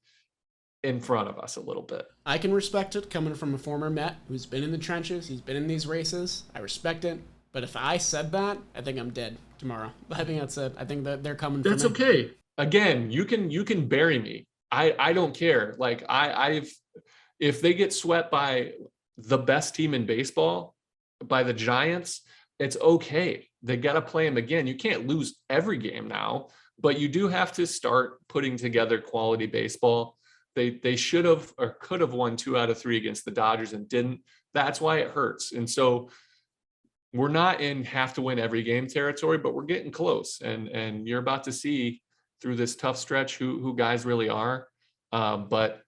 in front of us a little bit. I can respect it coming from a former Met who's been in the trenches. He's been in these races. I respect it. But if I said that, I think I'm dead tomorrow. I think that's it. I think that they're coming for me. That's okay. Again, you can bury me. I don't care. Like if they get swept by the best team in baseball, by the Giants, it's okay. They got to play them again. You can't lose every game now, but you do have to start putting together quality baseball. They should have or could have won 2 out of 3 against the Dodgers and didn't. That's why it hurts. And so we're not in have to win every game territory, but we're getting close. And you're about to see through this tough stretch who guys really are. But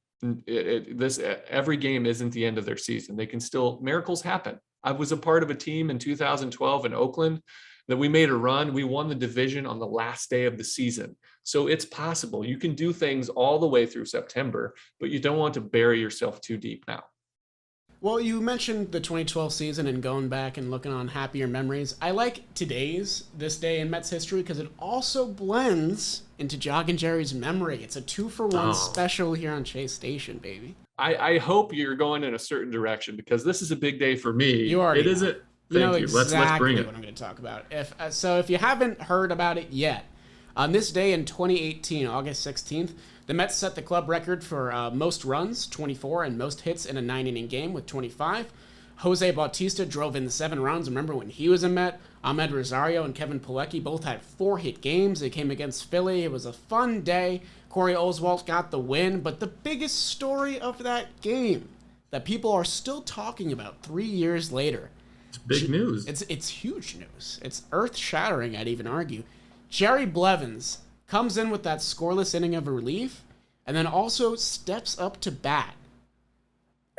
every game isn't the end of their season. They can still, miracles happen. I was a part of a team in 2012 in Oakland that we made a run. We won the division on the last day of the season. So it's possible. You can do things all the way through September, but you don't want to bury yourself too deep now. Well, you mentioned the 2012 season and going back and looking on happier memories. I like this day in Mets history, because it also blends into Jog and Jerry's memory. It's a 2-for-1 special here on Shea Station, baby. I hope you're going in a certain direction, because this is a big day for me. You already know. Thank you. Exactly let's bring it. What I'm going to talk about. If you haven't heard about it yet, on this day in 2018, August 16th, the Mets set the club record for most runs, 24, and most hits in a 9-inning game with 25. Jose Bautista drove in the 7 runs. Remember when he was a Met? Ahmed Rosario and Kevin Pilecki both had 4-hit games. They came against Philly. It was a fun day. Corey Oswalt got the win, but the biggest story of that game that people are still talking about 3 years later. It's big news. It's huge news. It's earth-shattering, I'd even argue. Jerry Blevins comes in with that scoreless inning of relief, and then also steps up to bat.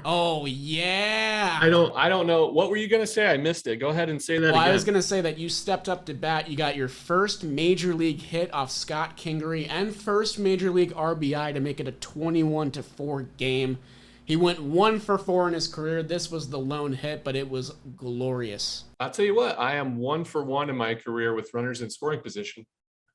Oh, yeah. I don't know. What were you going to say? I missed it. Go ahead and say that again. I was going to say that you stepped up to bat. You got your first major league hit off Scott Kingery and first major league RBI to make it a 21-4 game. He went 1 for 4 in his career. This was the lone hit, but it was glorious. I'll tell you what, I am 1 for 1 in my career with runners in scoring position.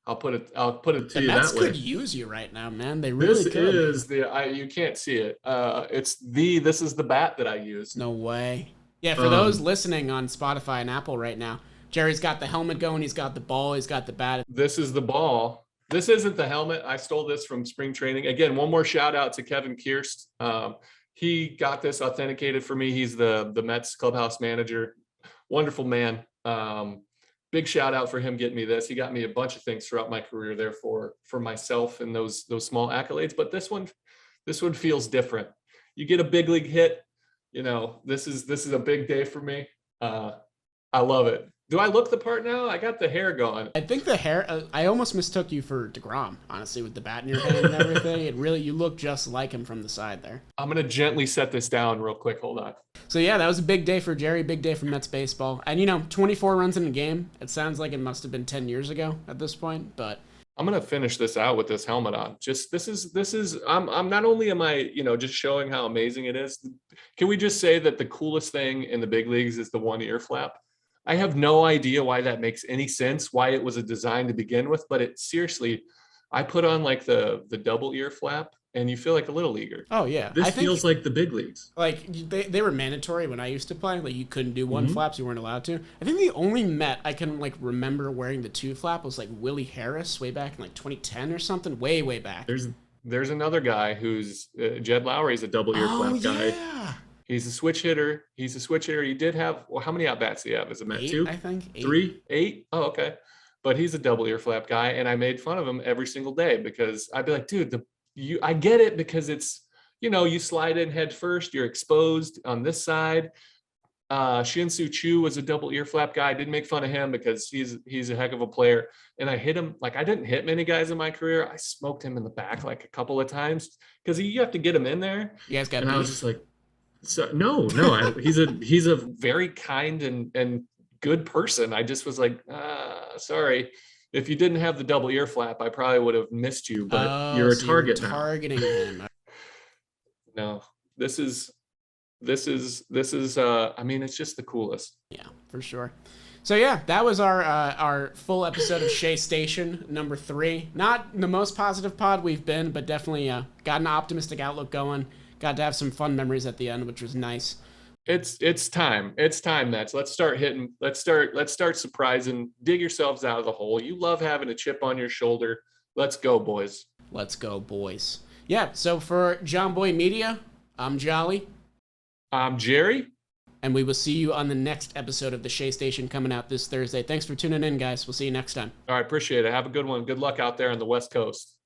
I'll put it to you that way. The Mets could use you right now, man. They really could. This is you can't see it. This is the bat that I use. No way. Yeah, for those listening on Spotify and Apple right now, Jerry's got the helmet going. He's got the ball. He's got the bat. This is the ball. This isn't the helmet. I stole this from spring training. Again, one more shout out to Kevin Kierst. He got this authenticated for me. He's the Mets clubhouse manager. Wonderful man. Big shout out for him getting me this. He got me a bunch of things throughout my career there for myself and those small accolades. But this one feels different. You get a big league hit. You know, this is a big day for me. I love it. Do I look the part now? I got the hair going. I think the hair, I almost mistook you for DeGrom, honestly, with the bat in your hand and everything. You look just like him from the side there. I'm going to gently set this down real quick. Hold on. So yeah, that was a big day for Jerry, big day for Mets baseball. And 24 runs in a game. It sounds like it must have been 10 years ago at this point, but I'm going to finish this out with this helmet on. Just this is I'm not only am I, just showing how amazing it is. Can we just say that the coolest thing in the big leagues is the one ear flap? I have no idea why that makes any sense, why it was a design to begin with, but it seriously, I put on like the double ear flap and you feel like a little leaguer. Oh yeah. This feels like the big leagues. Like they were mandatory when I used to play. Like you couldn't do one flaps, you weren't allowed to. I think the only Met I can remember wearing the 2 flap was like Willie Harris way back in 2010 or something, way back. There's another guy who's Jed Lowry's a double ear flap guy. Yeah. He's a switch hitter. He did have, how many at-bats do you have as a Met? 8, 2? I think. 8. 3? 8? Oh, okay. But he's a double ear flap guy, and I made fun of him every single day because I'd be like, dude, I get it because it's, you slide in head first, you're exposed on this side. Shin-Soo Choo was a double ear flap guy. I didn't make fun of him because he's a heck of a player. And I hit him, I didn't hit many guys in my career. I smoked him in the back a couple of times because you have to get him in there. You guys got and beef? I was just like, so no, he's a very kind and good person. I just was like, sorry, if you didn't have the double ear flap, I probably would have missed you. But you're a target now. Targeting him. No, this is I mean, it's just the coolest. Yeah, for sure. So yeah, that was our full episode of Shea Station number 3. Not the most positive pod we've been, but definitely got an optimistic outlook going. Got to have some fun memories at the end, which was nice. It's time. It's time, Nets. Let's start hitting. Let's start surprising. Dig yourselves out of the hole. You love having a chip on your shoulder. Let's go, boys. Let's go, boys. Yeah, so for Jomboy Media, I'm Jolly. I'm Jerry. And we will see you on the next episode of the Shea Station coming out this Thursday. Thanks for tuning in, guys. We'll see you next time. All right, appreciate it. Have a good one. Good luck out there on the West Coast.